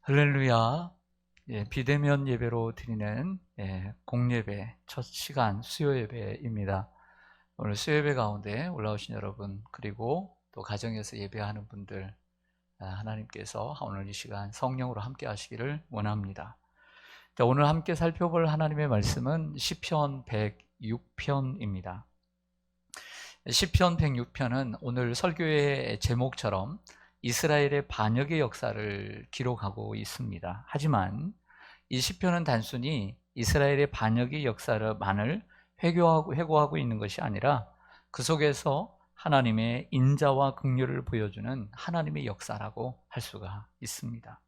할렐루야. 비대면 예배로 드리는 공예배 첫 시간 수요 예배입니다. 오늘 수요 예배 가운데 올라오신 여러분, 그리고 또 가정에서 예배하는 분들, 하나님께서 오늘 이 시간 성령으로 함께 하시기를 원합니다. 자, 오늘 함께 살펴볼 하나님의 말씀은 시편 106편입니다. 시편 106편은 오늘 설교의 제목처럼 이스라엘의 반역의 역사를 기록하고 있습니다. 하지만 이 시편은 단순히 이스라엘의 반역의 역사만을 회고하고 있는 것이 아니라 그 속에서 하나님의 인자와 긍휼을 보여주는 하나님의 역사라고 할 수가 있습니다.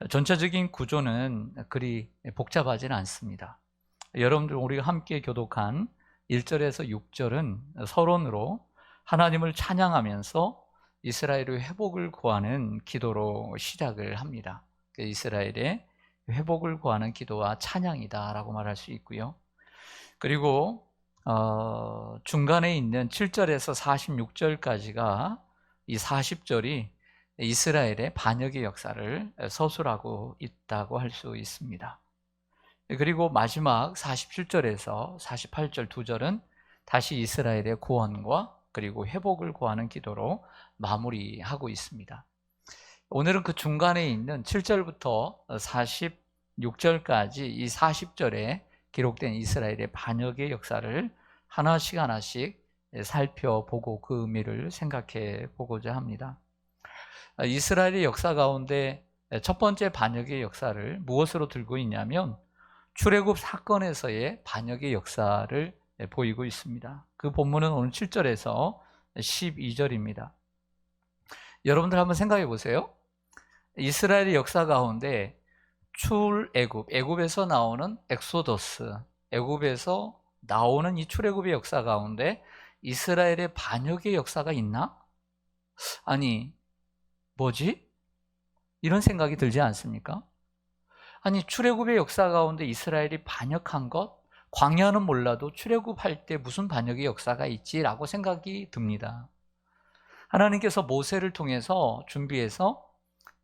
전체적인 구조는 그리 복잡하지는 않습니다. 여러분들, 우리가 함께 교독한 1절에서 6절은 서론으로 하나님을 찬양하면서 이스라엘의 회복을 구하는 기도로 시작을 합니다. 이스라엘의 회복을 구하는 기도와 찬양이다라고 말할 수 있고요. 그리고 중간에 있는 7절에서 46절까지가 이 40절이 이스라엘의 반역의 역사를 서술하고 있다고 할 수 있습니다. 그리고 마지막 47절에서 48절 두 절은 다시 이스라엘의 구원과 그리고 회복을 구하는 기도로 마무리하고 있습니다. 오늘은 그 중간에 있는 7절부터 46절까지 이 40절에 기록된 이스라엘의 반역의 역사를 하나씩 살펴보고 그 의미를 생각해 보고자 합니다. 이스라엘의 역사 가운데 첫 번째 반역의 역사를 무엇으로 들고 있냐면 출애굽 사건에서의 반역의 역사를 보이고 있습니다. 그 본문은 오늘 7절에서 12절입니다. 여러분들 한번 생각해 보세요. 이스라엘의 역사 가운데 애굽에서 나오는 엑소더스, 애굽에서 나오는 이 출애굽의 역사 가운데 이스라엘의 반역의 역사가 있나? 아니, 뭐지? 이런 생각이 들지 않습니까? 아니, 출애굽의 역사 가운데 이스라엘이 반역한 것? 광야는 몰라도 출애굽할 때 무슨 반역의 역사가 있지라고 생각이 듭니다. 하나님께서 모세를 통해서 준비해서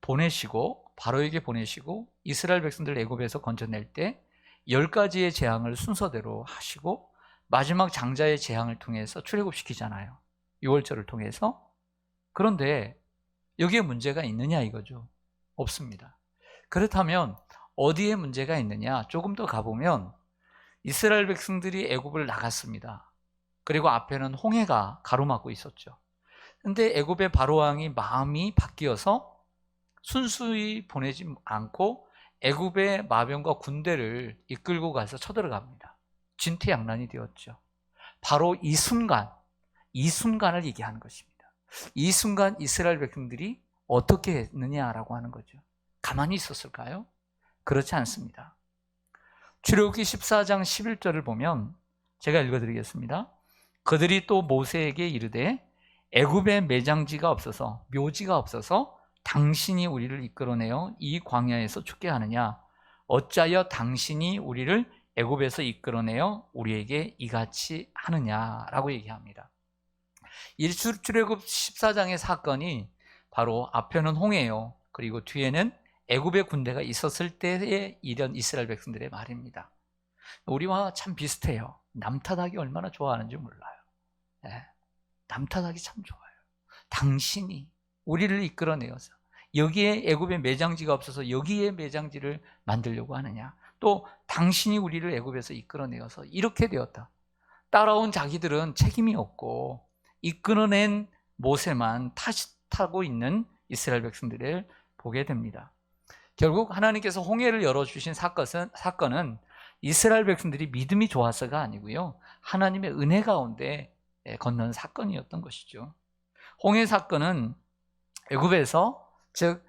보내시고 바로에게 보내시고 이스라엘 백성들 애굽에서 건져낼 때 10가지의 재앙을 순서대로 하시고 마지막 장자의 재앙을 통해서 출애굽시키잖아요. 6월절을 통해서. 그런데 여기에 문제가 있느냐 이거죠. 없습니다. 그렇다면 어디에 문제가 있느냐? 조금 더 가보면 이스라엘 백성들이 애굽을 나갔습니다. 그리고 앞에는 홍해가 가로막고 있었죠. 근데 애굽의 바로왕이 마음이 바뀌어서 순수히 보내지 않고 애굽의 마병과 군대를 이끌고 가서 쳐들어갑니다. 진퇴양난이 되었죠. 바로 이 순간을 얘기하는 것입니다. 이 순간 이스라엘 백성들이 어떻게 했느냐라고 하는 거죠. 가만히 있었을까요? 그렇지 않습니다. 출애굽기 14장 11절을 보면 제가 읽어드리겠습니다. 그들이 또 모세에게 이르되 애굽에 매장지가 없어서 묘지가 없어서 당신이 우리를 이끌어내어 이 광야에서 죽게 하느냐? 어찌하여 당신이 우리를 애굽에서 이끌어내어 우리에게 이같이 하느냐라고 얘기합니다. 이 출애굽 14장의 사건이 바로 앞에는 홍해요. 그리고 뒤에는 애굽의 군대가 있었을 때의 이런 이스라엘 백성들의 말입니다. 우리와 참 비슷해요. 남 탓하기 얼마나 좋아하는지 몰라요. 남 탓하기 참 좋아요. 당신이 우리를 이끌어내어서 여기에 애굽에 매장지가 없어서 여기에 매장지를 만들려고 하느냐? 또 당신이 우리를 애굽에서 이끌어내어서 이렇게 되었다. 따라온 자기들은 책임이 없고 이끌어낸 모세만 탓하고 있는 이스라엘 백성들을 보게 됩니다. 결국 하나님께서 홍해를 열어주신 사건은 이스라엘 백성들이 믿음이 좋아서가 아니고요, 하나님의 은혜 가운데 건넌 사건이었던 것이죠. 홍해 사건은 애굽에서 즉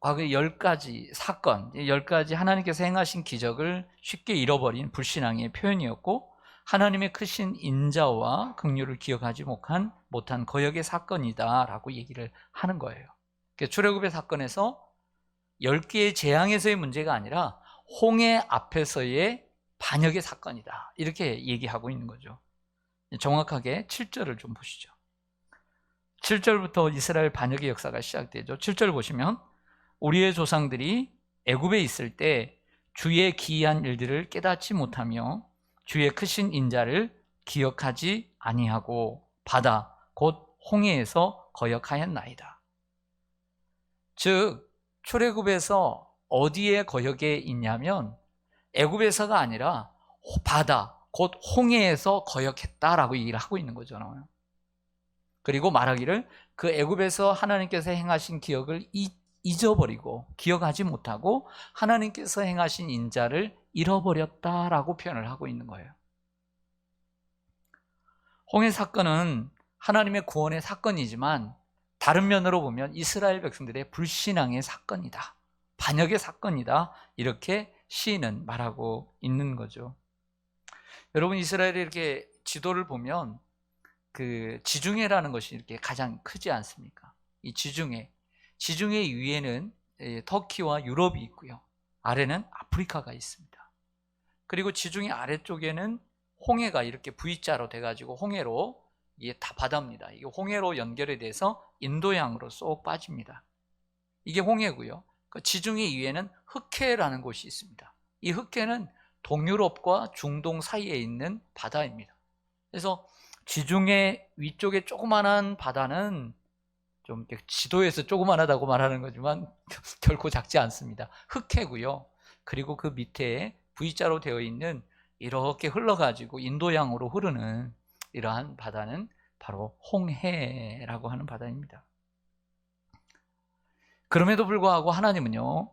과거의 10가지 사건, 10가지 하나님께서 행하신 기적을 쉽게 잃어버린 불신앙의 표현이었고 하나님의 크신 인자와 긍휼을 기억하지 못한 거역의 사건이다라고 얘기를 하는 거예요. 출애굽의 사건에서 10개의 재앙에서의 문제가 아니라 홍해 앞에서의 반역의 사건이다, 이렇게 얘기하고 있는 거죠. 정확하게 7절을 좀 보시죠. 7절부터 이스라엘 반역의 역사가 시작되죠. 7절 보시면 우리의 조상들이 애굽에 있을 때 주의 기이한 일들을 깨닫지 못하며 주의 크신 인자를 기억하지 아니하고 바다 곧 홍해에서 거역하였나이다. 즉 출애굽에서 어디에 거역에 있냐면 애굽에서가 아니라 바다 곧 홍해에서 거역했다라고 얘기를 하고 있는 거잖아요. 그리고 말하기를 그 애굽에서 하나님께서 행하신 기억을 잊어버리고 기억하지 못하고 하나님께서 행하신 인자를 잃어버렸다라고 표현을 하고 있는 거예요. 홍해 사건은 하나님의 구원의 사건이지만 다른 면으로 보면 이스라엘 백성들의 불신앙의 사건이다, 반역의 사건이다, 이렇게 시인은 말하고 있는 거죠. 여러분, 이스라엘의 이렇게 지도를 보면 그 지중해라는 것이 이렇게 가장 크지 않습니까? 이 지중해 위에는 터키와 유럽이 있고요, 아래는 아프리카가 있습니다. 그리고 지중해 아래쪽에는 홍해가 이렇게 V자로 돼가지고 홍해로, 이게 다 바다입니다. 이게 홍해로 연결이 돼서 인도양으로 쏙 빠집니다. 이게 홍해고요. 그 지중해 위에는 흑해라는 곳이 있습니다. 이 흑해는 동유럽과 중동 사이에 있는 바다입니다. 그래서 지중해 위쪽에 조그만한 바다는 좀 지도에서 조그만하다고 말하는 거지만 결코 작지 않습니다. 흑해고요. 그리고 그 밑에 V자로 되어 있는 이렇게 흘러가지고 인도양으로 흐르는 이러한 바다는 바로 홍해라고 하는 바다입니다. 그럼에도 불구하고 하나님은요,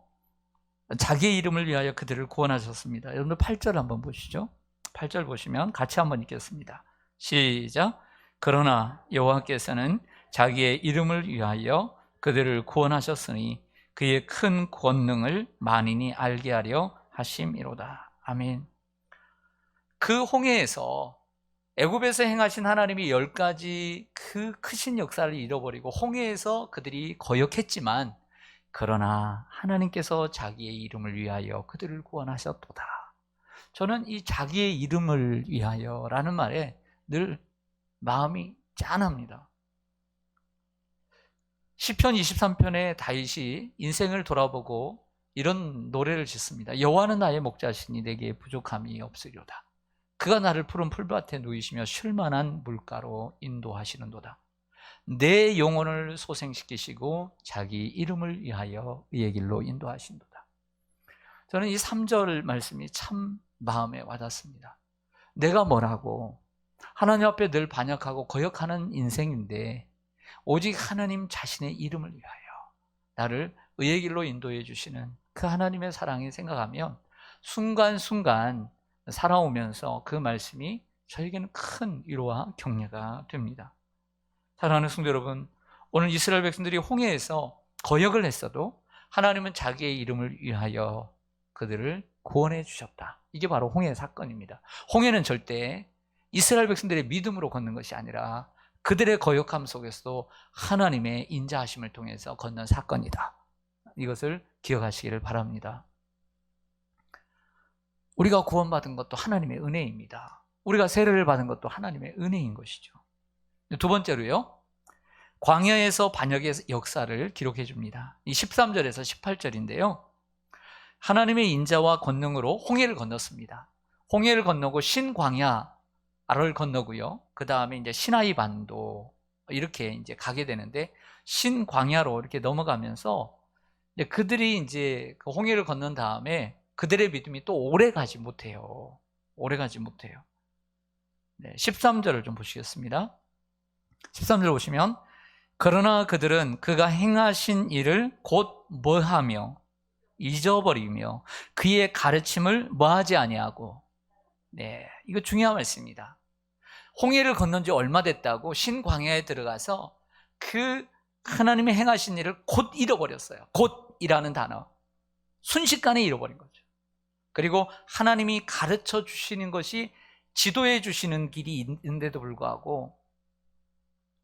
자기의 이름을 위하여 그들을 구원하셨습니다. 여러분들 8절 한번 보시죠. 8절 보시면 같이 한번 읽겠습니다. 시작. 그러나 여호와께서는 자기의 이름을 위하여 그들을 구원하셨으니 그의 큰 권능을 만인이 알게 하려 하심이로다. 아멘. 그 홍해에서 애굽에서 행하신 하나님이 10가지 그 크신 역사를 잃어버리고 홍해에서 그들이 거역했지만 그러나 하나님께서 자기의 이름을 위하여 그들을 구원하셨도다. 저는 이 자기의 이름을 위하여 라는 말에 늘 마음이 짠합니다. 시편 23편에 다윗이 인생을 돌아보고 이런 노래를 짓습니다. 여호와는 나의 목자시니 내게 부족함이 없으리로다. 그가 나를 푸른 풀밭에 누이시며 쉴만한 물가로 인도하시는도다. 내 영혼을 소생시키시고 자기 이름을 위하여 의의 길로 인도하신도다. 저는 이 3절 말씀이 참 마음에 와닿습니다. 내가 뭐라고 하나님 앞에 늘 반역하고 거역하는 인생인데 오직 하나님 자신의 이름을 위하여 나를 의의 길로 인도해 주시는 그 하나님의 사랑을 생각하면 순간순간 살아오면서 그 말씀이 저에게는 큰 위로와 격려가 됩니다. 사랑하는 성도 여러분, 오늘 이스라엘 백성들이 홍해에서 거역을 했어도 하나님은 자기의 이름을 위하여 그들을 구원해 주셨다. 이게 바로 홍해 사건입니다. 홍해는 절대 이스라엘 백성들의 믿음으로 걷는 것이 아니라 그들의 거역함 속에서도 하나님의 인자하심을 통해서 건넌 사건이다. 이것을 기억하시기를 바랍니다. 우리가 구원받은 것도 하나님의 은혜입니다. 우리가 세례를 받은 것도 하나님의 은혜인 것이죠. 두 번째로요, 광야에서 반역의 역사를 기록해 줍니다. 이 13절에서 18절인데요 하나님의 인자와 권능으로 홍해를 건넜습니다. 홍해를 건너고 신광야를 건너고요, 그 다음에 이제 시나이 반도 이렇게 이제 가게 되는데, 신광야로 이렇게 넘어가면서 이제 그들이 이제 그 홍해를 건넌 다음에 그들의 믿음이 또 오래 가지 못해요. 네, 13절을 좀 보시겠습니다. 13절 보시면 그러나 그들은 그가 행하신 일을 곧 뭐하며 잊어버리며 그의 가르침을 뭐하지 아니하고. 네, 이거 중요한 말씀입니다. 홍해를 건넌 지 얼마 됐다고 신광야에 들어가서 그 하나님의 행하신 일을 곧 잃어버렸어요. 곧이라는 단어, 순식간에 잃어버린 거죠. 그리고 하나님이 가르쳐 주시는 것이 지도해 주시는 길이 있는데도 불구하고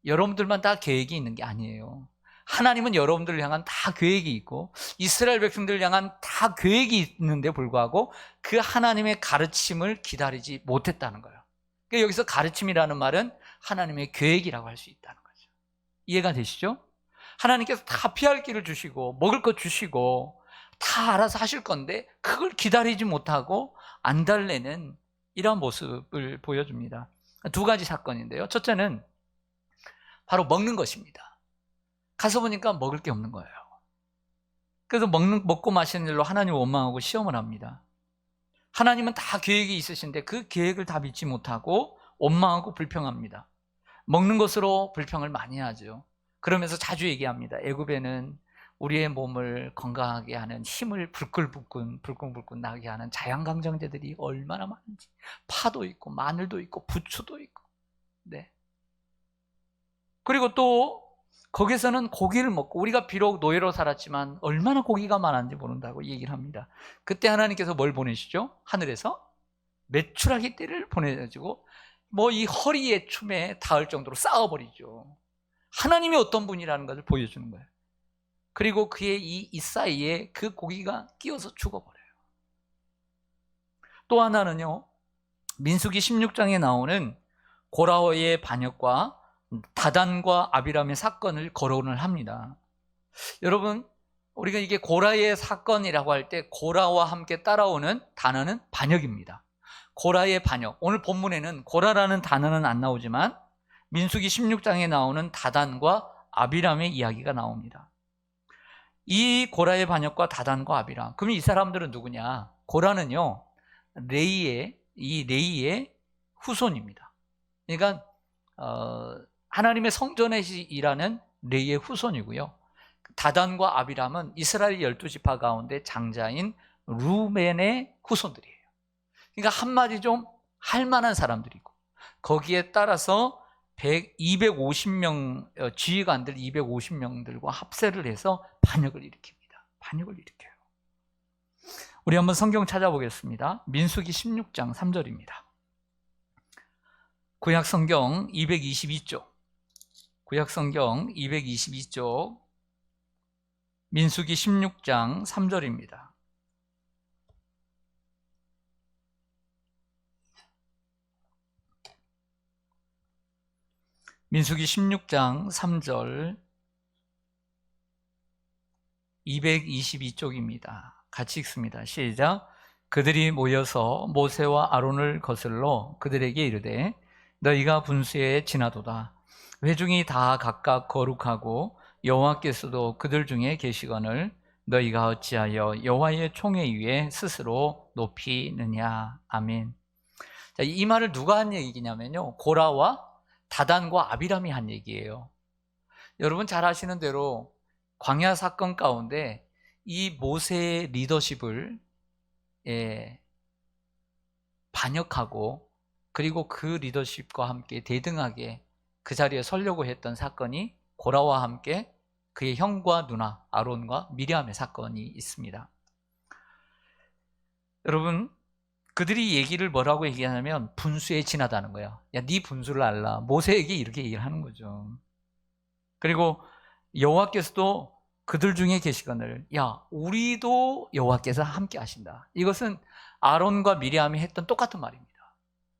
여러분들만 다 계획이 있는 게 아니에요. 하나님은 여러분들을 향한 다 계획이 있고 이스라엘 백성들을 향한 다 계획이 있는데 불구하고 그 하나님의 가르침을 기다리지 못했다는 거예요. 그러니까 여기서 가르침이라는 말은 하나님의 계획이라고 할 수 있다는 거죠. 이해가 되시죠? 하나님께서 다 피할 길을 주시고 먹을 것 주시고 다 알아서 하실 건데 그걸 기다리지 못하고 안달내는 이러한 모습을 보여줍니다. 두 가지 사건인데요. 첫째는 바로 먹는 것입니다. 가서 보니까 먹을 게 없는 거예요. 그래서 먹고 마시는 일로 하나님을 원망하고 시험을 합니다. 하나님은 다 계획이 있으신데 그 계획을 다 믿지 못하고 원망하고 불평합니다. 먹는 것으로 불평을 많이 하죠. 그러면서 자주 얘기합니다. 애굽에는 우리의 몸을 건강하게 하는 힘을 불끈불끈 나게 하는 자양강장제들이 얼마나 많은지, 파도 있고 마늘도 있고 부추도 있고, 네. 그리고 또 거기서는 고기를 먹고, 우리가 비록 노예로 살았지만 얼마나 고기가 많았는지 모른다고 얘기를 합니다. 그때 하나님께서 뭘 보내시죠? 하늘에서 메추라기 떼를 보내가지고 뭐 이 허리에 춤에 닿을 정도로 쌓아버리죠. 하나님이 어떤 분이라는 것을 보여주는 거예요. 그리고 그의 이 사이에 그 고기가 끼어서 죽어버려요. 또 하나는요, 민수기 16장에 나오는 고라의 반역과 다단과 아비람의 사건을 거론을 합니다. 여러분, 우리가 이게 고라의 사건이라고 할 때 고라와 함께 따라오는 단어는 반역입니다. 고라의 반역. 오늘 본문에는 고라라는 단어는 안 나오지만 민수기 16장에 나오는 다단과 아비람의 이야기가 나옵니다. 이 고라의 반역과 다단과 아비람. 그럼 이 사람들은 누구냐? 고라는요, 레이의 후손입니다. 그러니까 하나님의 성전에 일하는 레이의 후손이고요. 다단과 아비람은 이스라엘 12지파 가운데 장자인 루벤의 후손들이에요. 그러니까 한마디 좀 할만한 사람들이고, 거기에 따라서 250명 지휘관들 250명들과 합세를 해서 반역을 일으킵니다. 반역을 일으켜요. 우리 한번 성경 찾아보겠습니다. 민수기 16장 3절입니다. 구약성경 222쪽, 구약성경 222쪽, 민수기 16장 3절입니다. 민수기 16장 3절, 222쪽입니다. 같이 읽습니다. 시작. 그들이 모여서 모세와 아론을 거슬러 그들에게 이르되 너희가 분수에 지나도다. 회중이 다 각각 거룩하고 여호와께서도 그들 중에 계시거늘 너희가 어찌하여 여호와의 총회 위에 스스로 높이느냐. 아멘. 자, 이 말을 누가 한 얘기냐면요, 고라와 다단과 아비람이 한 얘기예요. 여러분 잘 아시는 대로 광야 사건 가운데 이 모세의 리더십을 반역하고, 그리고 그 리더십과 함께 대등하게 그 자리에 서려고 했던 사건이 고라와 함께 그의 형과 누나 아론과 미리암의 사건이 있습니다. 여러분, 그들이 얘기를 뭐라고 얘기하냐면 분수에 지나다는 거예요. 야, 네 분수를 알라. 모세에게 이렇게 얘기를 하는 거죠. 그리고 여호와께서도 그들 중에 계시거늘, 야, 우리도 여호와께서 함께 하신다. 이것은 아론과 미리암이 했던 똑같은 말입니다.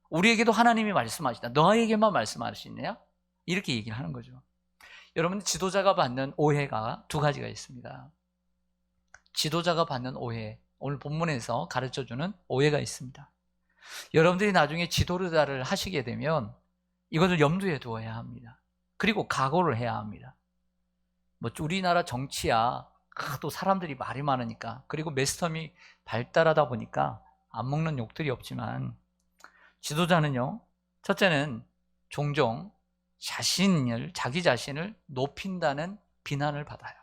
우리에게도 하나님이 말씀하신다. 너에게만 말씀하시느냐? 이렇게 얘기를 하는 거죠. 여러분, 지도자가 받는 오해가 두 가지가 있습니다. 지도자가 받는 오해, 오늘 본문에서 가르쳐주는 오해가 있습니다. 여러분들이 나중에 지도자를 하시게 되면 이것을 염두에 두어야 합니다. 그리고 각오를 해야 합니다. 뭐 우리나라 정치야 또 사람들이 말이 많으니까, 그리고 매스텀이 발달하다 보니까 안 먹는 욕들이 없지만, 지도자는요, 첫째는 종종 자기 자신을 높인다는 비난을 받아요.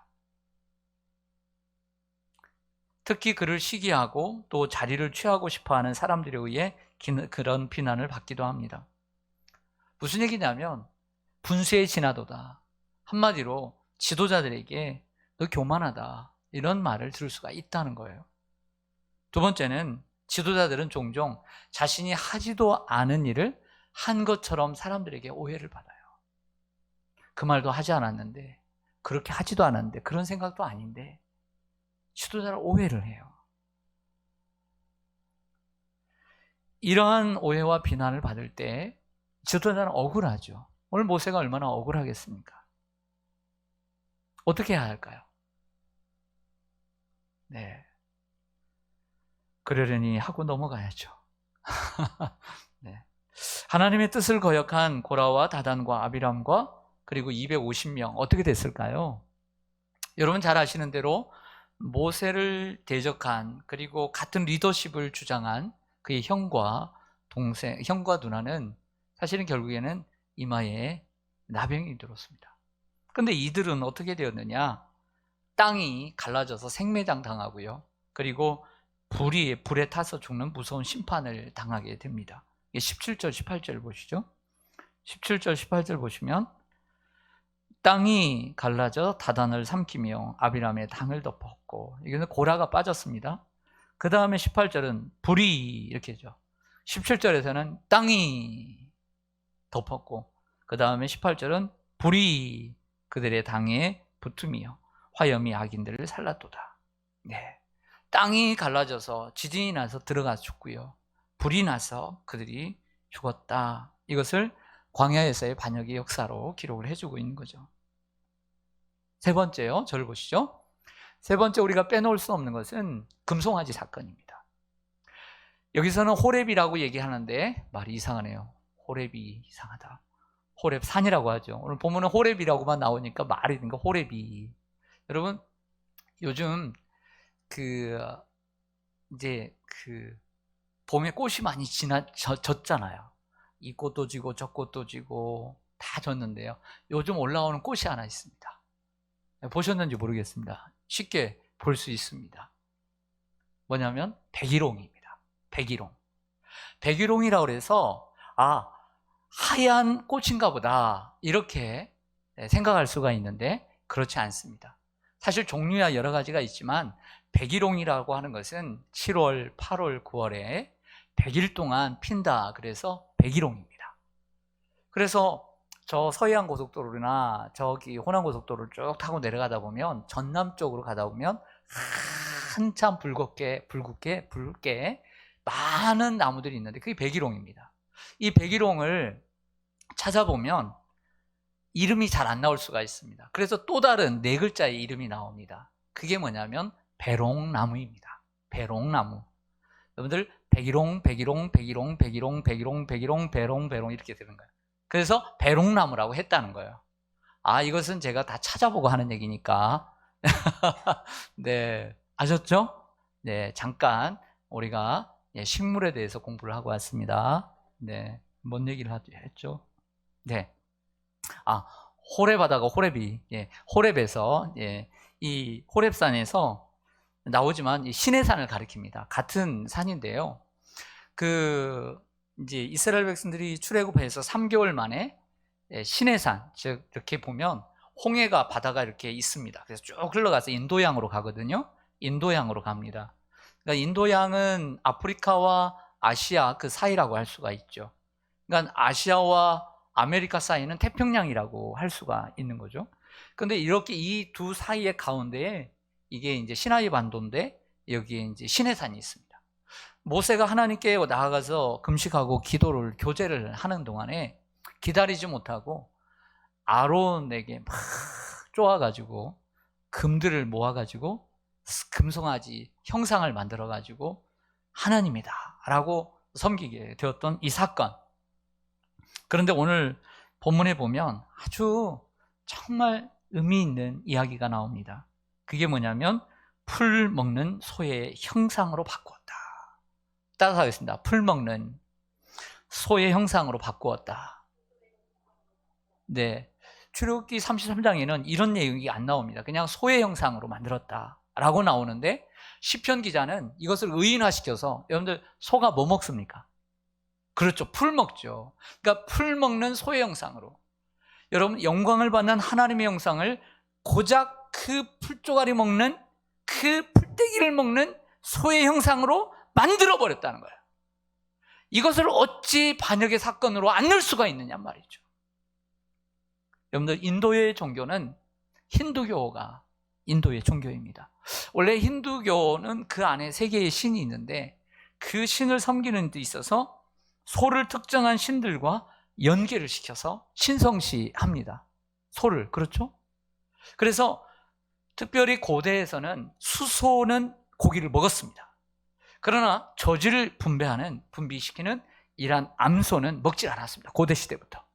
특히 그를 시기하고 또 자리를 취하고 싶어하는 사람들에 의해 그런 비난을 받기도 합니다. 무슨 얘기냐면 분수에 지나도다. 한마디로 지도자들에게 너 교만하다, 이런 말을 들을 수가 있다는 거예요. 두 번째는 지도자들은 종종 자신이 하지도 않은 일을 한 것처럼 사람들에게 오해를 받아요. 그 말도 하지 않았는데, 그렇게 하지도 않았는데, 그런 생각도 아닌데 지도자를 오해를 해요. 이러한 오해와 비난을 받을 때 지도자는 억울하죠. 오늘 모세가 얼마나 억울하겠습니까? 어떻게 해야 할까요? 네. 그러려니 하고 넘어가야죠. 네. 하나님의 뜻을 거역한 고라와 다단과 아비람과 그리고 250명 어떻게 됐을까요? 여러분 잘 아시는 대로 모세를 대적한 그리고 같은 리더십을 주장한 그의 형과 동생, 형과 누나는 사실은 결국에는 이마에 나병이 들었습니다. 근데 이들은 어떻게 되었느냐? 땅이 갈라져서 생매장 당하고요. 그리고 불에 타서 죽는 무서운 심판을 당하게 됩니다. 17절, 18절 보시죠. 17절, 18절 보시면 땅이 갈라져 다단을 삼키며 아비람의 당을 덮었고, 이거는 고라가 빠졌습니다. 그 다음에 18절은 불이 이렇게 죠. 17절에서는 땅이 덮었고, 그 다음에 18절은 불이 그들의 당에 붙으며 화염이 악인들을 살랐도다. 네. 땅이 갈라져서 지진이 나서 들어가 죽고요. 불이 나서 그들이 죽었다. 이것을 광야에서의 반역의 역사로 기록을 해주고 있는 거죠. 세 번째요. 저를 보시죠. 세 번째 우리가 빼놓을 수 없는 것은 금송아지 사건입니다. 여기서는 호렙이라고 얘기하는데 말이 이상하네요. 호렙이 이상하다. 호렙산이라고 하죠. 오늘 보면은 호렙이라고만 나오니까 말이 되니까 호렙이. 여러분 요즘 이제 봄에 꽃이 많이 졌잖아요. 이 꽃도 지고 저 꽃도 지고 다 졌는데요. 요즘 올라오는 꽃이 하나 있습니다. 보셨는지 모르겠습니다. 쉽게 볼 수 있습니다. 뭐냐면 백일홍입니다. 백일홍. 백일홍이라고 해서 하얀 꽃인가 보다 이렇게 생각할 수가 있는데 그렇지 않습니다. 사실 종류야 여러 가지가 있지만 백일홍이라고 하는 것은 7월, 8월, 9월에 100일 동안 핀다. 그래서 백일홍입니다. 그래서 저 서해안 고속도로나 저기 호남 고속도로를 쭉 타고 내려가다 보면 전남 쪽으로 가다 보면 한참 붉게 많은 나무들이 있는데 그게 백일홍입니다. 이 백일홍을 찾아보면 이름이 잘 안 나올 수가 있습니다. 그래서 또 다른 네 글자의 이름이 나옵니다. 그게 뭐냐면 배롱나무입니다. 배롱나무. 여러분들 백일홍, 백일홍, 백일홍, 백일홍, 백일홍, 백일홍, 배롱, 배롱 이렇게 되는 거예요. 그래서 배롱나무라고 했다는 거예요. 이것은 제가 다 찾아보고 하는 얘기니까. 네, 아셨죠? 네, 잠깐 우리가 식물에 대해서 공부를 하고 왔습니다. 네, 뭔 얘기를 했죠? 네, 호렙하다가 호렙이, 호렙에서, 이 호렙산에서 나오지만 이 시내산을 가리킵니다. 같은 산인데요. 이제 이스라엘 백성들이 출애굽해서 3개월 만에 시내산, 즉 이렇게 보면 홍해가 바다가 이렇게 있습니다. 그래서 쭉 흘러가서 인도양으로 가거든요. 인도양으로 갑니다. 그러니까 인도양은 아프리카와 아시아 그 사이라고 할 수가 있죠. 그러니까 아시아와 아메리카 사이는 태평양이라고 할 수가 있는 거죠. 그런데 이렇게 이 두 사이의 가운데에 이게 이제 시나이 반도인데 여기에 이제 시내산이 있습니다. 모세가 하나님께 나아가서 금식하고 기도를 교제를 하는 동안에 기다리지 못하고 아론에게 막 쪼아가지고 금들을 모아가지고 금송아지 형상을 만들어가지고 하나님이다 라고 섬기게 되었던 이 사건. 그런데 오늘 본문에 보면 아주 정말 의미 있는 이야기가 나옵니다. 그게 뭐냐면 풀 먹는 소의 형상으로 바꾸었다. 따라하겠습니다. 풀 먹는 소의 형상으로 바꾸었다. 네, 출애굽기 33장에는 이런 내용이 안 나옵니다. 그냥 소의 형상으로 만들었다 라고 나오는데 시편 기자는 이것을 의인화시켜서 여러분들 소가 뭐 먹습니까? 그렇죠. 풀 먹죠. 그러니까 풀 먹는 소의 형상으로. 여러분 영광을 받는 하나님의 형상을 고작 그 풀조가리 먹는 그 풀떼기를 먹는 소의 형상으로 만들어버렸다는 거예요. 이것을 어찌 반역의 사건으로 안 넣을 수가 있느냐 말이죠. 여러분들 인도의 종교는 힌두교가 인도의 종교입니다. 원래 힌두교는 그 안에 세 개의 신이 있는데 그 신을 섬기는 데 있어서 소를 특정한 신들과 연계를 시켜서 신성시합니다. 소를. 그렇죠? 그래서 특별히 고대에서는 수소는 고기를 먹었습니다. 그러나 저지를 분비시키는 이러한 암소는 먹지 않았습니다. 고대 시대부터.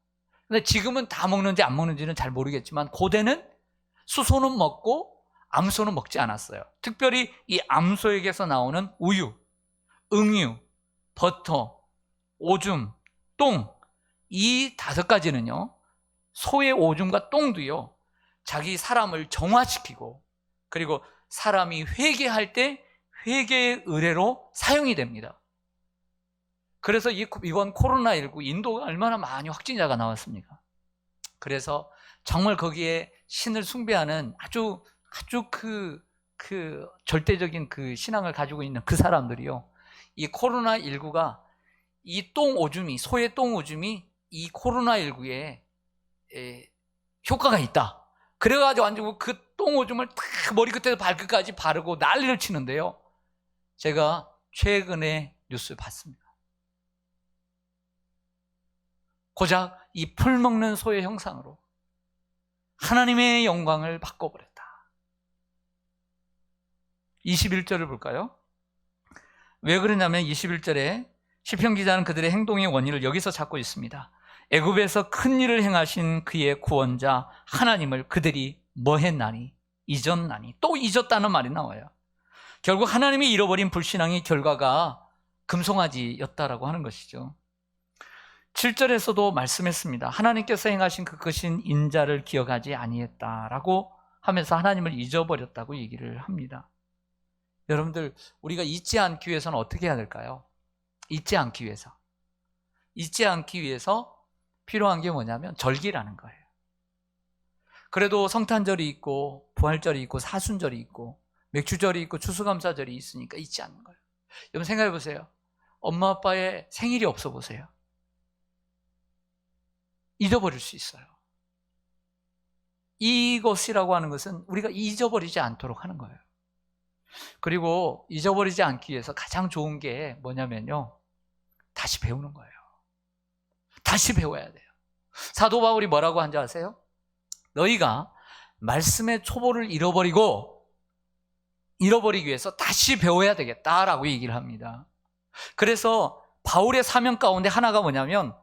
근데 지금은 다 먹는지 안 먹는지는 잘 모르겠지만 고대는 수소는 먹고 암소는 먹지 않았어요. 특별히 이 암소에게서 나오는 우유, 응유, 버터, 오줌, 똥, 이 5가지는요, 소의 오줌과 똥도요, 자기 사람을 정화시키고, 그리고 사람이 회개할 때 회개의 의뢰로 사용이 됩니다. 그래서 이번 코로나19 인도가 얼마나 많이 확진자가 나왔습니까? 그래서 정말 거기에 신을 숭배하는 아주 절대적인 그 신앙을 가지고 있는 그 사람들이요, 이 코로나19가 이 똥오줌이, 소의 똥오줌이 이 코로나19에 효과가 있다. 그래가지고 완전 그 똥오줌을 다 머리 끝에서 발끝까지 바르고 난리를 치는데요, 제가 최근에 뉴스 봤습니다. 고작 이 풀 먹는 소의 형상으로 하나님의 영광을 바꿔버렸다. 21절을 볼까요? 왜 그러냐면 21절에 시편 기자는 그들의 행동의 원인을 여기서 찾고 있습니다. 애굽에서 큰 일을 행하신 그의 구원자 하나님을 그들이 뭐 했나니? 잊었나니? 또 잊었다는 말이 나와요. 결국 하나님이 잃어버린 불신앙의 결과가 금송아지였다라고 하는 것이죠. 7절에서도 말씀했습니다. 하나님께서 행하신 그 크신 인자를 기억하지 아니했다라고 하면서 하나님을 잊어버렸다고 얘기를 합니다. 여러분들, 우리가 잊지 않기 위해서는 어떻게 해야 될까요? 잊지 않기 위해서 필요한 게 뭐냐면 절기라는 거예요. 그래도 성탄절이 있고 부활절이 있고 사순절이 있고 맥주절이 있고 추수감사절이 있으니까 잊지 않는 거예요. 여러분 생각해 보세요. 엄마 아빠의 생일이 없어 보세요. 잊어버릴 수 있어요. 이것이라고 하는 것은 우리가 잊어버리지 않도록 하는 거예요. 그리고 잊어버리지 않기 위해서 가장 좋은 게 뭐냐면요, 다시 배우는 거예요. 다시 배워야 돼요. 사도 바울이 뭐라고 한지 아세요? 너희가 말씀의 초보를 잃어버리기 위해서 다시 배워야 되겠다라고 얘기를 합니다. 그래서 바울의 사명 가운데 하나가 뭐냐면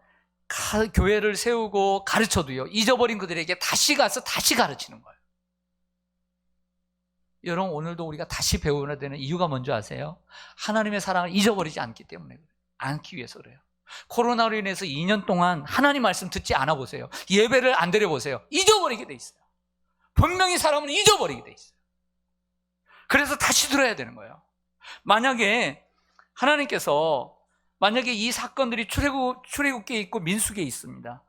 교회를 세우고 가르쳐도요, 잊어버린 그들에게 다시 가서 다시 가르치는 거예요. 여러분, 오늘도 우리가 다시 배워야 되는 이유가 뭔지 아세요? 하나님의 사랑을 잊어버리지 않기 때문에 그래요. 않기 위해서 그래요. 코로나로 인해서 2년 동안 하나님 말씀 듣지 않아 보세요. 예배를 안 드려보세요. 잊어버리게 돼 있어요. 분명히 사람은 잊어버리게 돼 있어요. 그래서 다시 들어야 되는 거예요. 만약에 이 사건들이 출애굽기에 있고 민수기에 있습니다.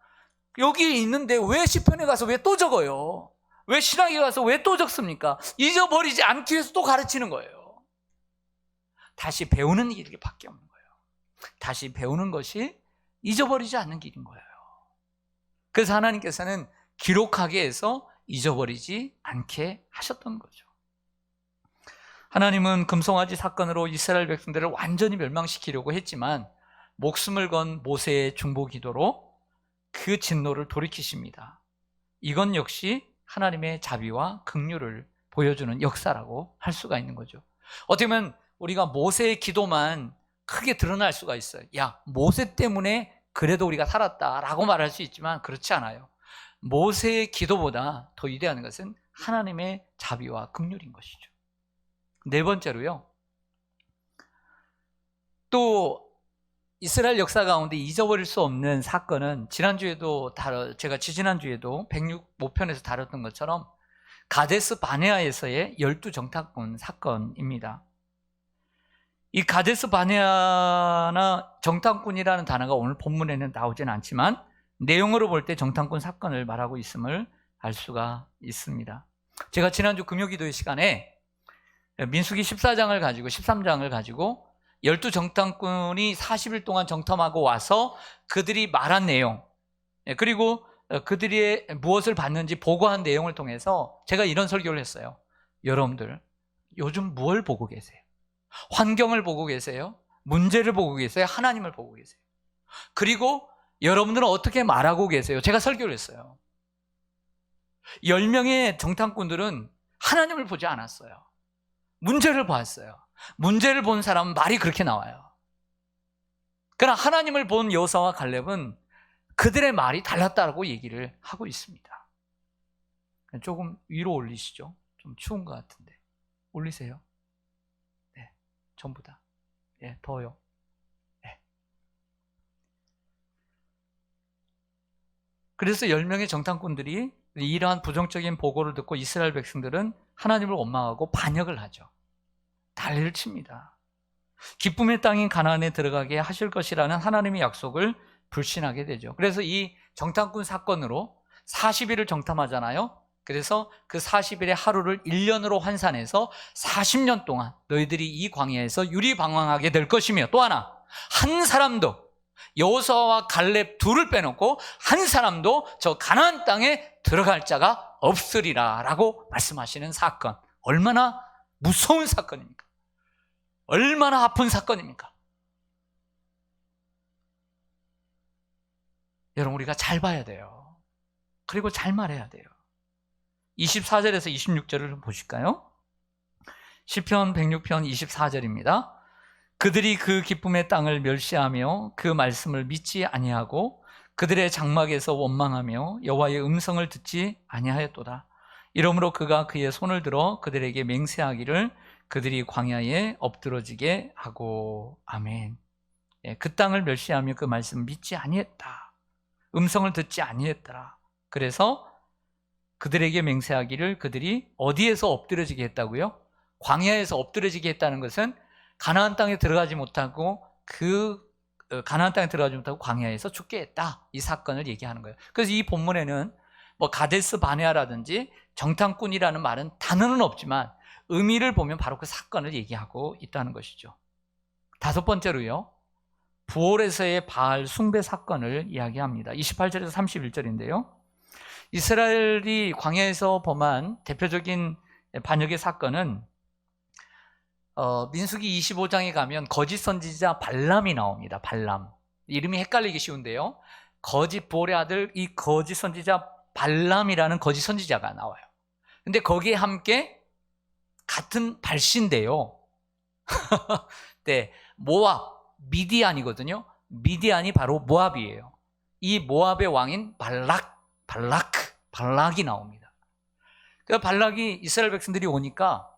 여기에 있는데 왜 시편에 가서 왜 또 적어요? 왜 신학에 가서 왜 또 적습니까? 잊어버리지 않기 위해서 또 가르치는 거예요. 다시 배우는 길밖에 없는 거예요. 다시 배우는 것이 잊어버리지 않는 길인 거예요. 그래서 하나님께서는 기록하게 해서 잊어버리지 않게 하셨던 거죠. 하나님은 금송아지 사건으로 이스라엘 백성들을 완전히 멸망시키려고 했지만 목숨을 건 모세의 중보 기도로 그 진노를 돌이키십니다. 이건 역시 하나님의 자비와 긍휼을 보여주는 역사라고 할 수가 있는 거죠. 어떻게 보면 우리가 모세의 기도만 크게 드러날 수가 있어요. 야, 모세 때문에 그래도 우리가 살았다라고 말할 수 있지만 그렇지 않아요. 모세의 기도보다 더 위대한 것은 하나님의 자비와 긍휼인 것이죠. 네 번째로요, 또 이스라엘 역사 가운데 잊어버릴 수 없는 사건은 제가 지지난주에도 106편에서 다뤘던 것처럼 가데스 바네아에서의 12정탐꾼 사건입니다. 이 가데스 바네아나 정탐꾼이라는 단어가 오늘 본문에는 나오지는 않지만 내용으로 볼 때 정탐꾼 사건을 말하고 있음을 알 수가 있습니다. 제가 지난주 금요기도의 시간에 민수기 13장을 가지고 12정탐꾼이 40일 동안 정탐하고 와서 그들이 말한 내용, 그리고 그들이 무엇을 봤는지 보고한 내용을 통해서 제가 이런 설교를 했어요. 여러분들 요즘 뭘 보고 계세요? 환경을 보고 계세요? 문제를 보고 계세요? 하나님을 보고 계세요? 그리고 여러분들은 어떻게 말하고 계세요? 제가 설교를 했어요. 10명의 정탐꾼들은 하나님을 보지 않았어요. 문제를 보았어요. 문제를 본 사람은 말이 그렇게 나와요. 그러나 하나님을 본 여호수아와 갈렙은 그들의 말이 달랐다고 얘기를 하고 있습니다. 조금 위로 올리시죠. 좀 추운 것 같은데. 올리세요. 네, 전부 다. 네, 더요. 네. 그래서 10명의 정탐꾼들이 이러한 부정적인 보고를 듣고 이스라엘 백성들은 하나님을 원망하고 반역을 하죠. 난리를 칩니다. 기쁨의 땅인 가나안에 들어가게 하실 것이라는 하나님의 약속을 불신하게 되죠. 그래서 이 정탐꾼 사건으로 40일을 정탐하잖아요. 그래서 그 40일의 하루를 1년으로 환산해서 40년 동안 너희들이 이 광야에서 유리방황하게 될 것이며, 또 하나, 한 사람도, 여호수아와 갈렙 둘을 빼놓고 한 사람도 저 가나안 땅에 들어갈 자가 없으리라 라고 말씀하시는 사건. 얼마나 무서운 사건입니까? 얼마나 아픈 사건입니까? 여러분, 우리가 잘 봐야 돼요. 그리고 잘 말해야 돼요. 24절에서 26절을 보실까요? 시편 106편 24절입니다. 그들이 그 기쁨의 땅을 멸시하며 그 말씀을 믿지 아니하고 그들의 장막에서 원망하며 여호와의 음성을 듣지 아니하였도다. 이러므로 그가 그의 손을 들어 그들에게 맹세하기를 그들이 광야에 엎드러지게 하고. 아멘. 그 땅을 멸시하며 그 말씀을 믿지 아니했다. 음성을 듣지 아니했더라. 그래서 그들에게 맹세하기를 그들이 어디에서 엎드러지게 했다고요? 광야에서 엎드러지게 했다는 것은 가나안 땅에 들어가지 못하고 가나안 땅에 들어가지 못하고 광야에서 죽게 했다. 이 사건을 얘기하는 거예요. 그래서 이 본문에는 뭐 가데스 바네아라든지 정탐꾼이라는 말은 단어는 없지만 의미를 보면 바로 그 사건을 얘기하고 있다는 것이죠. 다섯 번째로요, 부올에서의 바알 숭배 사건을 이야기합니다. 28절에서 31절인데요. 이스라엘이 광야에서 범한 대표적인 반역의 사건은 민수기 25장에 가면 거짓 선지자 발람이 나옵니다. 발람. 이름이 헷갈리기 쉬운데요. 거짓 보올의 아들 이 거짓 선지자 발람이라는 거짓 선지자가 나와요. 근데 거기에 함께 같은 발신데요. 네, 모압, 미디안이거든요. 미디안이 바로 모압이에요. 이 모압의 왕인 발락이 나옵니다. 그러니까 발락이 이스라엘 백성들이 오니까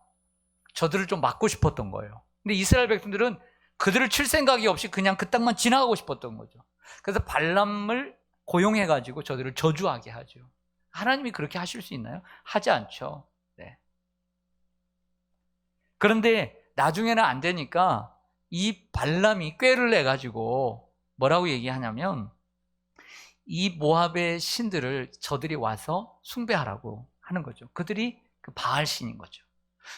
저들을 좀 맞고 싶었던 거예요. 근데 이스라엘 백성들은 그들을 칠 생각이 없이 그냥 그 땅만 지나가고 싶었던 거죠. 그래서 발람을 고용해가지고 저들을 저주하게 하죠. 하나님이 그렇게 하실 수 있나요? 하지 않죠. 네. 그런데 나중에는 안 되니까 이 발람이 꾀를 내가지고 뭐라고 얘기하냐면 이 모압의 신들을 저들이 와서 숭배하라고 하는 거죠. 그들이 그 바알 신인 거죠.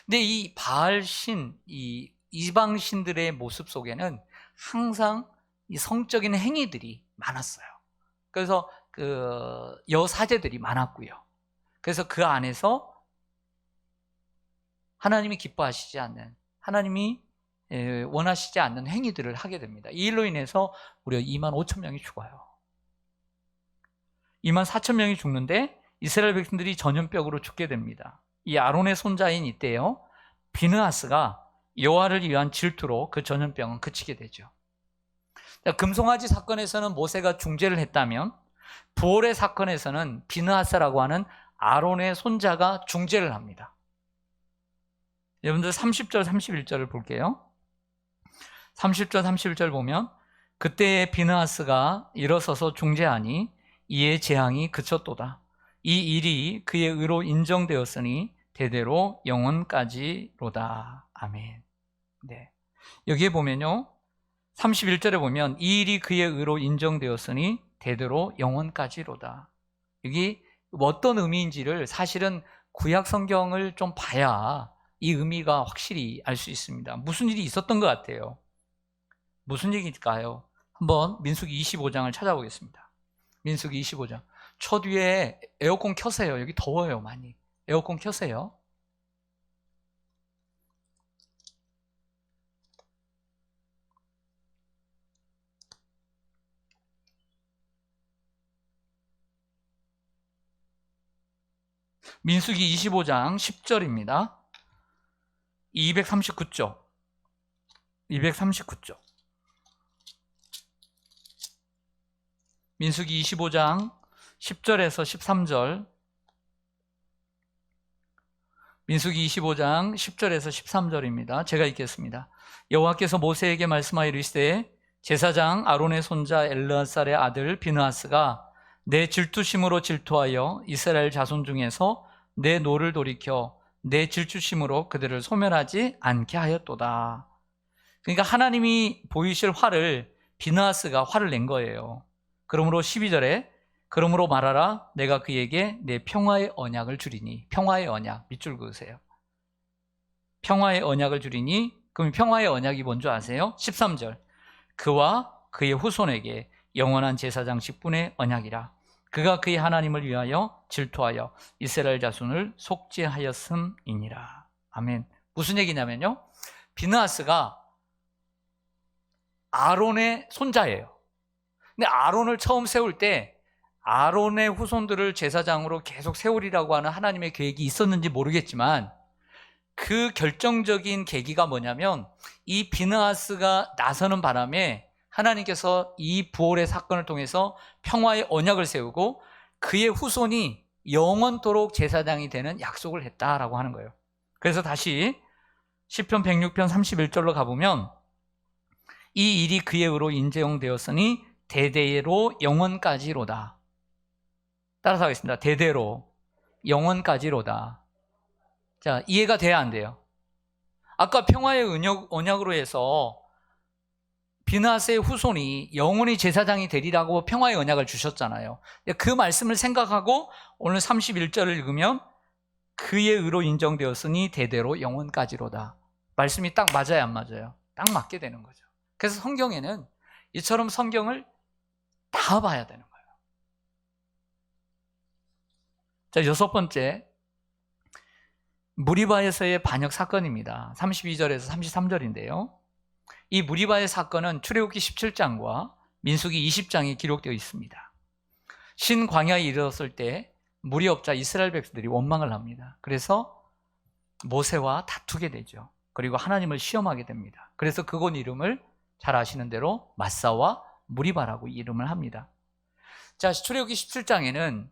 근데 이 바알 신, 이 이방 신들의 모습 속에는 항상 이 성적인 행위들이 많았어요. 그래서 그 여사제들이 많았고요. 그래서 그 안에서 하나님이 기뻐하시지 않는, 하나님이 원하시지 않는 행위들을 하게 됩니다. 이 일로 인해서 무려 2만 5천 명이 죽어요. 2만 4천 명이 죽는데 이스라엘 백성들이 전염병으로 죽게 됩니다. 이 아론의 손자인 이때요, 비느하스가 여호와를 위한 질투로 그 전염병은 그치게 되죠. 금송아지 사건에서는 모세가 중재를 했다면 부올의 사건에서는 비느하스라고 하는 아론의 손자가 중재를 합니다. 여러분들 30절 31절을 볼게요. 30절 31절 보면 그때에 비느하스가 일어서서 중재하니 이에 재앙이 그쳤도다. 이 일이 그의 의로 인정되었으니 대대로 영원까지로다. 아멘. 네. 여기에 보면요, 31절에 보면 이 일이 그의 의로 인정되었으니 대대로 영원까지로다. 여기 어떤 의미인지를 사실은 구약 성경을 좀 봐야 이 의미가 확실히 알 수 있습니다. 무슨 일이 있었던 것 같아요. 무슨 얘기일까요? 한번 민수기 25장을 찾아보겠습니다. 민수기 25장. 초 뒤에 에어컨 켜세요. 여기 더워요, 많이. 에어컨 켜세요. 민수기 25장 10절입니다. 239쪽. 239쪽. 민수기 25장 10절에서 13절. 민수기 25장 10절에서 13절입니다. 제가 읽겠습니다. 여호와께서 모세에게 말씀하여 이르시되 제사장 아론의 손자 엘르아살의 아들 비느하스가 내 질투심으로 질투하여 이스라엘 자손 중에서 내 노를 돌이켜 내 질투심으로 그들을 소멸하지 않게 하였도다. 그러니까 하나님이 보이실 화를 비느하스가 화를 낸 거예요. 그러므로 12절에 그러므로 말하라 내가 그에게 내 평화의 언약을 주리니. 평화의 언약 밑줄 그으세요. 평화의 언약을 주리니. 그럼 평화의 언약이 뭔지 아세요? 13절 그와 그의 후손에게 영원한 제사장 직분의 언약이라. 그가 그의 하나님을 위하여 질투하여 이스라엘 자손을 속죄하였음이니라. 아멘. 무슨 얘기냐면요, 비느하스가 아론의 손자예요. 근데 아론을 처음 세울 때 아론의 후손들을 제사장으로 계속 세우리라고 하는 하나님의 계획이 있었는지 모르겠지만 그 결정적인 계기가 뭐냐면 이 비느하스가 나서는 바람에 하나님께서 이 부활의 사건을 통해서 평화의 언약을 세우고 그의 후손이 영원토록 제사장이 되는 약속을 했다라고 하는 거예요. 그래서 다시 시편 106편 31절로 가보면 이 일이 그의 의로 인정되었으니 대대로 영원까지로다. 따라서 하겠습니다. 대대로 영원까지로다. 자, 이해가 돼야 안 돼요? 아까 평화의 언약으로 해서 비느하스의 후손이 영원히 제사장이 되리라고 평화의 언약을 주셨잖아요. 그 말씀을 생각하고 오늘 31절을 읽으면 그의 의로 인정되었으니 대대로 영원까지로다. 말씀이 딱 맞아요, 안 맞아요? 딱 맞게 되는 거죠. 그래서 성경에는 이처럼 성경을 다 봐야 되는 거예요. 자, 여섯 번째, 무리바에서의 반역 사건입니다. 32절에서 33절인데요. 이 무리바의 사건은 출애굽기 17장과 민수기 20장에 기록되어 있습니다. 신광야에 이르렀을 때 무리업자 이스라엘 백성들이 원망을 합니다. 그래서 모세와 다투게 되죠. 그리고 하나님을 시험하게 됩니다. 그래서 그곳 이름을 잘 아시는 대로 마사와 무리바라고 이름을 합니다. 자, 출애굽기 17장에는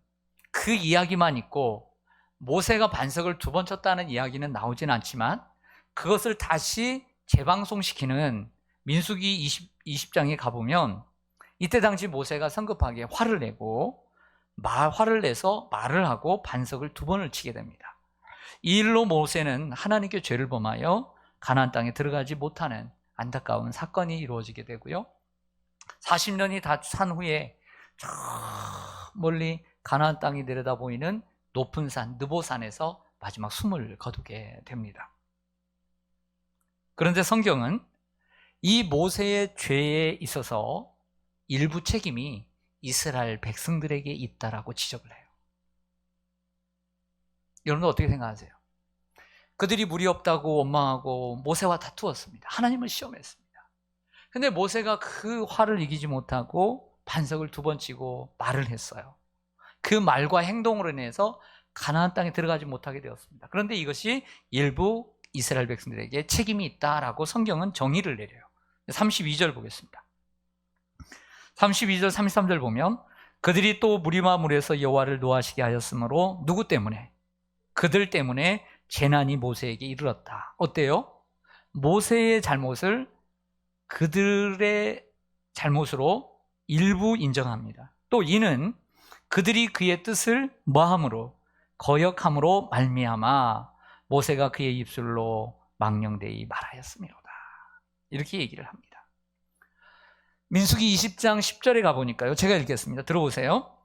그 이야기만 있고 모세가 반석을 2번 쳤다는 이야기는 나오진 않지만 그것을 다시 재방송시키는 민수기 20장에 가보면 이때 당시 모세가 성급하게 화를 내고 화를 내서 말을 하고 반석을 2번을 치게 됩니다. 이 일로 모세는 하나님께 죄를 범하여 가나안 땅에 들어가지 못하는 안타까운 사건이 이루어지게 되고요. 40년이 다 산 후에 저 멀리 가나안 땅이 내려다 보이는 높은 산 느보산에서 마지막 숨을 거두게 됩니다. 그런데 성경은 이 모세의 죄에 있어서 일부 책임이 이스라엘 백성들에게 있다라고 지적을 해요. 여러분들 어떻게 생각하세요? 그들이 무리 없다고 원망하고 모세와 다투었습니다. 하나님을 시험했습니다. 근데 모세가 그 화를 이기지 못하고 반석을 2번 치고 말을 했어요. 그 말과 행동으로 인해서 가나안 땅에 들어가지 못하게 되었습니다. 그런데 이것이 일부 이스라엘 백성들에게 책임이 있다라고 성경은 정의를 내려요. 32절 보겠습니다. 32절 33절 보면 그들이 또 무리와 물에서 여호와를 노하시게 하였으므로 누구 때문에? 그들 때문에 재난이 모세에게 이르렀다. 어때요? 모세의 잘못을 그들의 잘못으로 일부 인정합니다. 또 이는 그들이 그의 뜻을 뭐함으로? 거역함으로 말미암아 모세가 그의 입술로 망령되이 말하였음이로다. 이렇게 얘기를 합니다. 민수기 20장 10절에 가보니까요, 제가 읽겠습니다. 들어보세요.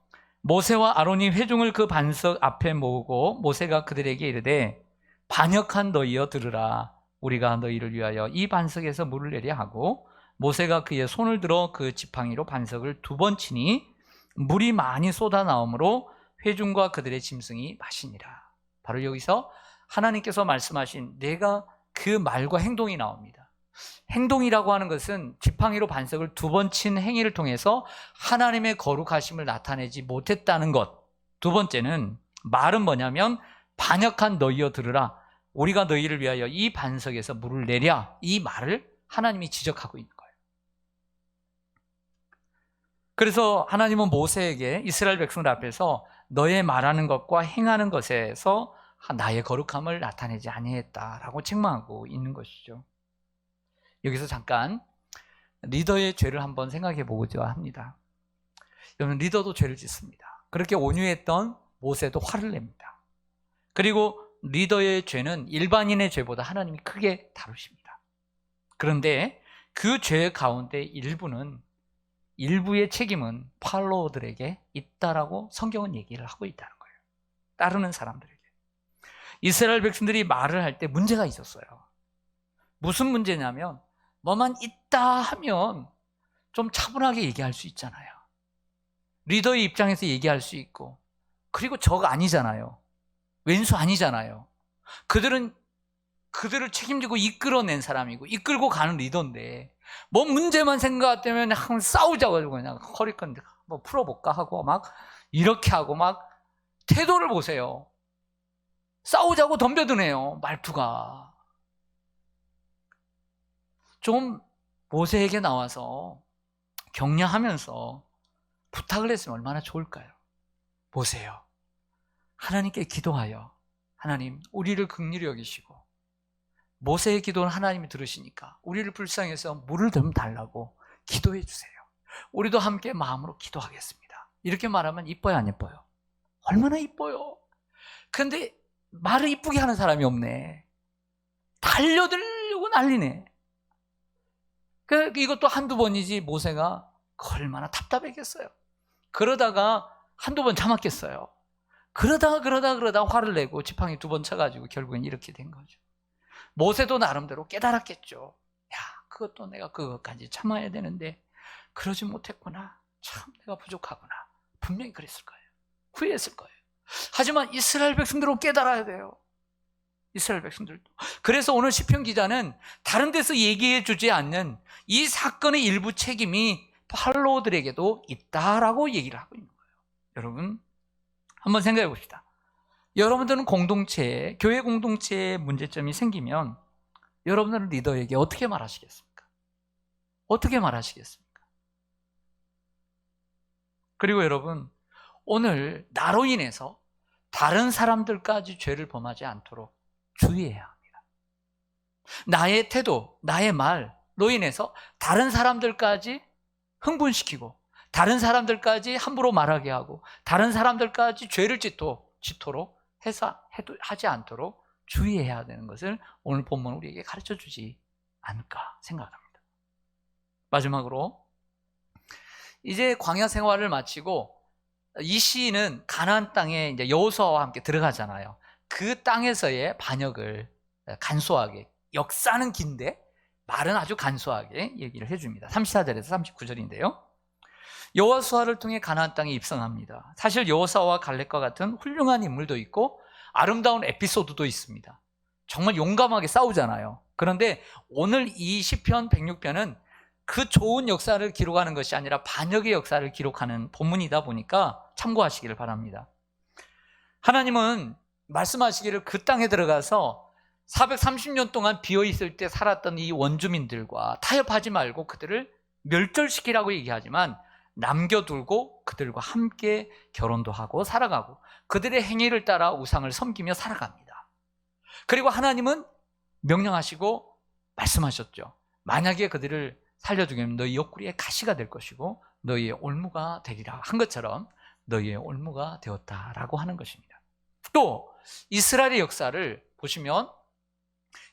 모세와 아론이 회중을 그 반석 앞에 모으고 모세가 그들에게 이르되 반역한 너희여 들으라. 우리가 너희를 위하여 이 반석에서 물을 내려 하고 모세가 그의 손을 들어 그 지팡이로 반석을 2번 치니 물이 많이 쏟아 나오므로 회중과 그들의 짐승이 마시니라. 바로 여기서 하나님께서 말씀하신 내가 그 말과 행동이 나옵니다. 행동이라고 하는 것은 지팡이로 반석을 2번 친 행위를 통해서 하나님의 거룩하심을 나타내지 못했다는 것. 2번째는 말은 뭐냐면 반역한 너희여 들으라. 우리가 너희를 위하여 이 반석에서 물을 내랴. 이 말을 하나님이 지적하고 있는 거예요. 그래서 하나님은 모세에게 이스라엘 백성들 앞에서 너의 말하는 것과 행하는 것에서 나의 거룩함을 나타내지 아니했다라고 책망하고 있는 것이죠. 여기서 잠깐 리더의 죄를 한번 생각해 보고자 합니다. 여러분, 리더도 죄를 짓습니다. 그렇게 온유했던 모세도 화를 냅니다. 그리고 리더의 죄는 일반인의 죄보다 하나님이 크게 다루십니다. 그런데 그 죄 가운데 일부의 책임은 팔로워들에게 있다라고 성경은 얘기를 하고 있다는 거예요. 따르는 사람들에게. 이스라엘 백성들이 말을 할 때 문제가 있었어요. 무슨 문제냐면 뭐만 있다 하면 좀 차분하게 얘기할 수 있잖아요. 리더의 입장에서 얘기할 수 있고, 그리고 적 아니잖아요. 왼수 아니잖아요. 그들을 책임지고 이끌어낸 사람이고 이끌고 가는 리더인데 뭐 문제만 생각되면 항상 싸우자고 그냥 허리끈 뭐 풀어볼까 하고 막 이렇게 하고 막 태도를 보세요. 싸우자고 덤벼드네요. 말투가. 좀 모세에게 나와서 격려하면서 부탁을 했으면 얼마나 좋을까요? 보세요. 하나님께 기도하여 하나님 우리를 긍휼히 여기시고, 모세의 기도는 하나님이 들으시니까 우리를 불쌍해서 물을 좀 달라고 기도해 주세요. 우리도 함께 마음으로 기도하겠습니다. 이렇게 말하면 이뻐요, 안 이뻐요? 얼마나 이뻐요. 그런데 말을 이쁘게 하는 사람이 없네. 달려들려고 난리네. 이것도 한두 번이지 모세가 얼마나 답답했겠어요. 그러다가 한두 번 참았겠어요. 그러다 화를 내고 지팡이 2번 쳐가지고 결국엔 이렇게 된 거죠. 모세도 나름대로 깨달았겠죠. 야, 그것도 내가 그것까지 참아야 되는데 그러지 못했구나. 참 내가 부족하구나. 분명히 그랬을 거예요. 후회했을 거예요. 하지만 이스라엘 백성들은 깨달아야 돼요. 이스라엘 백성들도. 그래서 오늘 시편 기자는 다른 데서 얘기해 주지 않는 이 사건의 일부 책임이 팔로워들에게도 있다라고 얘기를 하고 있는 거예요. 여러분, 한번 생각해 봅시다. 여러분들은 교회 공동체에 문제점이 생기면 여러분들은 리더에게 어떻게 말하시겠습니까? 어떻게 말하시겠습니까? 그리고 여러분, 오늘 나로 인해서 다른 사람들까지 죄를 범하지 않도록 주의해야 합니다. 나의 태도, 나의 말로 인해서 다른 사람들까지 흥분시키고, 다른 사람들까지 함부로 말하게 하고, 다른 사람들까지 죄를 짓도록 하지 않도록 주의해야 되는 것을 오늘 본문은 우리에게 가르쳐 주지 않을까 생각합니다. 마지막으로, 이제 광야 생활을 마치고 이 시인은 가나안 땅에 이제 여호수아와 함께 들어가잖아요. 그 땅에서의 반역을 간소하게, 역사는 긴데 말은 아주 간소하게 얘기를 해줍니다. 34절에서 39절인데요. 여호수아를 통해 가나안 땅에 입성합니다. 사실 여호수아와 갈렙과 같은 훌륭한 인물도 있고 아름다운 에피소드도 있습니다. 정말 용감하게 싸우잖아요. 그런데 오늘 이 시편 106편은 그 좋은 역사를 기록하는 것이 아니라 반역의 역사를 기록하는 본문이다 보니까 참고하시기를 바랍니다. 하나님은 말씀하시기를 그 땅에 들어가서 430년 동안 비어있을 때 살았던 이 원주민들과 타협하지 말고 그들을 멸절시키라고 얘기하지만 남겨두고 그들과 함께 결혼도 하고 살아가고 그들의 행위를 따라 우상을 섬기며 살아갑니다. 그리고 하나님은 명령하시고 말씀하셨죠. 만약에 그들을 살려주면 너희 옆구리에 가시가 될 것이고 너희의 올무가 되리라 한 것처럼 너희의 올무가 되었다라고 하는 것입니다. 또 이스라엘의 역사를 보시면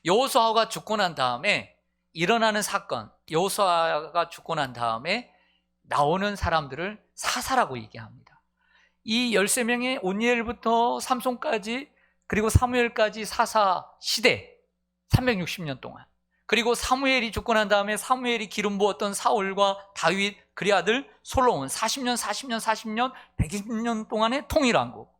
여호수아가 죽고 난 다음에 일어나는 사건, 여호수아가 죽고 난 다음에 나오는 사람들을 사사라고 얘기합니다. 이 13명의 온니엘부터 삼손까지 그리고 사무엘까지 사사 시대 360년 동안, 그리고 사무엘이 죽고 난 다음에 사무엘이 기름 부었던 사울과 다윗 그의 아들 솔로몬 40년 120년 동안의 통일왕국,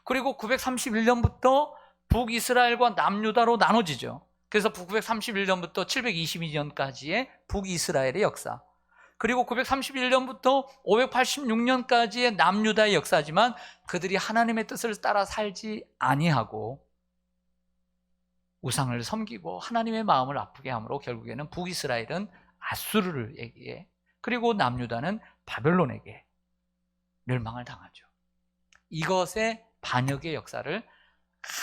그리고 931년부터 북이스라엘과 남유다로 나눠지죠. 그래서 931년부터 722년까지의 북이스라엘의 역사, 그리고 931년부터 586년까지의 남유다의 역사지만 그들이 하나님의 뜻을 따라 살지 아니하고 우상을 섬기고 하나님의 마음을 아프게 함으로 결국에는 북이스라엘은 아수르에게, 그리고 남유다는 바벨론에게 멸망을 당하죠. 이것의 반역의 역사를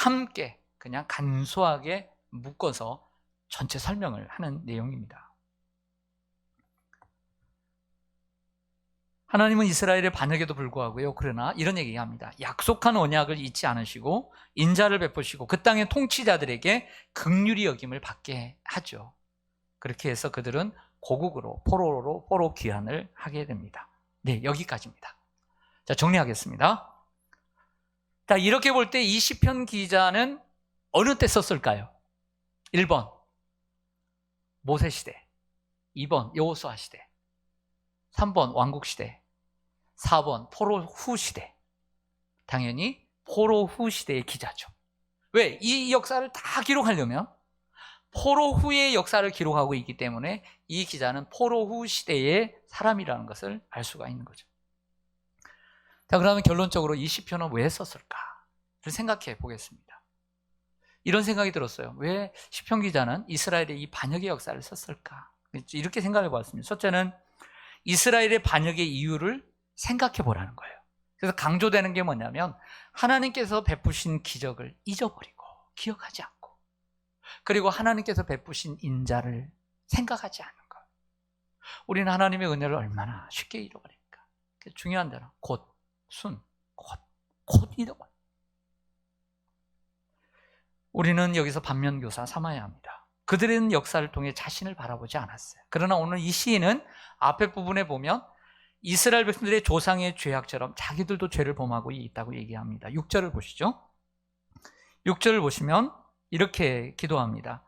함께 그냥 간소하게 묶어서 전체 설명을 하는 내용입니다. 하나님은 이스라엘의 반역에도 불구하고요, 그러나 이런 얘기합니다. 약속한 언약을 잊지 않으시고 인자를 베푸시고 그 땅의 통치자들에게 긍휼히 여김을 받게 하죠. 그렇게 해서 그들은 고국으로 포로 귀환을 하게 됩니다. 네, 여기까지입니다. 자, 정리하겠습니다. 자, 이렇게 볼 때 이 시편 기자는 어느 때 썼을까요? 1번 모세 시대, 2번 여호수아 시대, 3번 왕국 시대, 4번 포로 후 시대. 당연히 포로 후 시대의 기자죠. 왜? 이 역사를 다 기록하려면 포로 후의 역사를 기록하고 있기 때문에 이 기자는 포로 후 시대의 사람이라는 것을 알 수가 있는 거죠. 자, 그러면 결론적으로 이 시편은 왜 썼을까를 생각해 보겠습니다. 이런 생각이 들었어요. 왜 시편 기자는 이스라엘의 이 반역의 역사를 썼을까? 이렇게 생각해 봤습니다. 첫째는 이스라엘의 반역의 이유를 생각해 보라는 거예요. 그래서 강조되는 게 뭐냐면 하나님께서 베푸신 기적을 잊어버리고 기억하지 않고, 그리고 하나님께서 베푸신 인자를 생각하지 않는 것. 우리는 하나님의 은혜를 얼마나 쉽게 잃어버립니까? 중요한 대로 곧, 순, 곧 잃어버려. 우리는 여기서 반면교사 삼아야 합니다. 그들은 역사를 통해 자신을 바라보지 않았어요. 그러나 오늘 이 시인은 앞에 부분에 보면 이스라엘 백성들의 조상의 죄악처럼 자기들도 죄를 범하고 있다고 얘기합니다. 6절을 보시죠. 6절을 보시면 이렇게 기도합니다.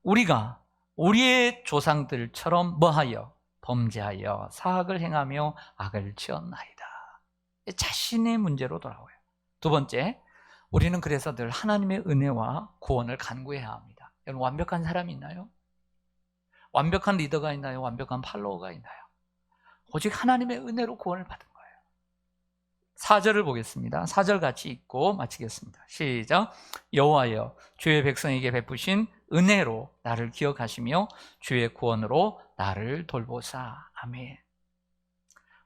우리가 우리의 조상들처럼 뭐하여? 범죄하여 사악을 행하며 악을 지었나이다. 자신의 문제로 돌아와요. 두 번째, 우리는 그래서 늘 하나님의 은혜와 구원을 간구해야 합니다. 여러분, 완벽한 사람이 있나요? 완벽한 리더가 있나요? 완벽한 팔로워가 있나요? 오직 하나님의 은혜로 구원을 받은 거예요. 4절을 보겠습니다. 4절 같이 읽고 마치겠습니다. 시작. 여호와여, 주의 백성에게 베푸신 은혜로 나를 기억하시며 주의 구원으로 나를 돌보사. 아멘.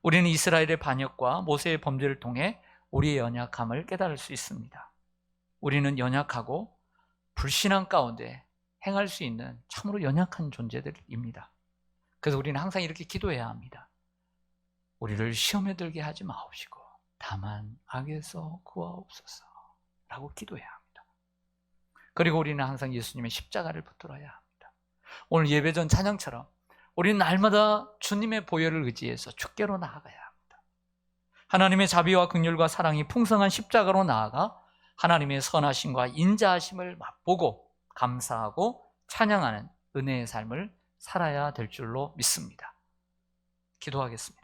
우리는 이스라엘의 반역과 모세의 범죄를 통해 우리의 연약함을 깨달을 수 있습니다. 우리는 연약하고 불신앙 가운데 행할 수 있는 참으로 연약한 존재들입니다. 그래서 우리는 항상 이렇게 기도해야 합니다. 우리를 시험에 들게 하지 마옵시고 다만 악에서 구하옵소서 라고 기도해야 합니다. 그리고 우리는 항상 예수님의 십자가를 붙들어야 합니다. 오늘 예배 전 찬양처럼 우리는 날마다 주님의 보혈을 의지해서 주께로 나아가야 합니다. 하나님의 자비와 긍휼과 사랑이 풍성한 십자가로 나아가 하나님의 선하심과 인자하심을 맛보고 감사하고 찬양하는 은혜의 삶을 살아야 될 줄로 믿습니다. 기도하겠습니다.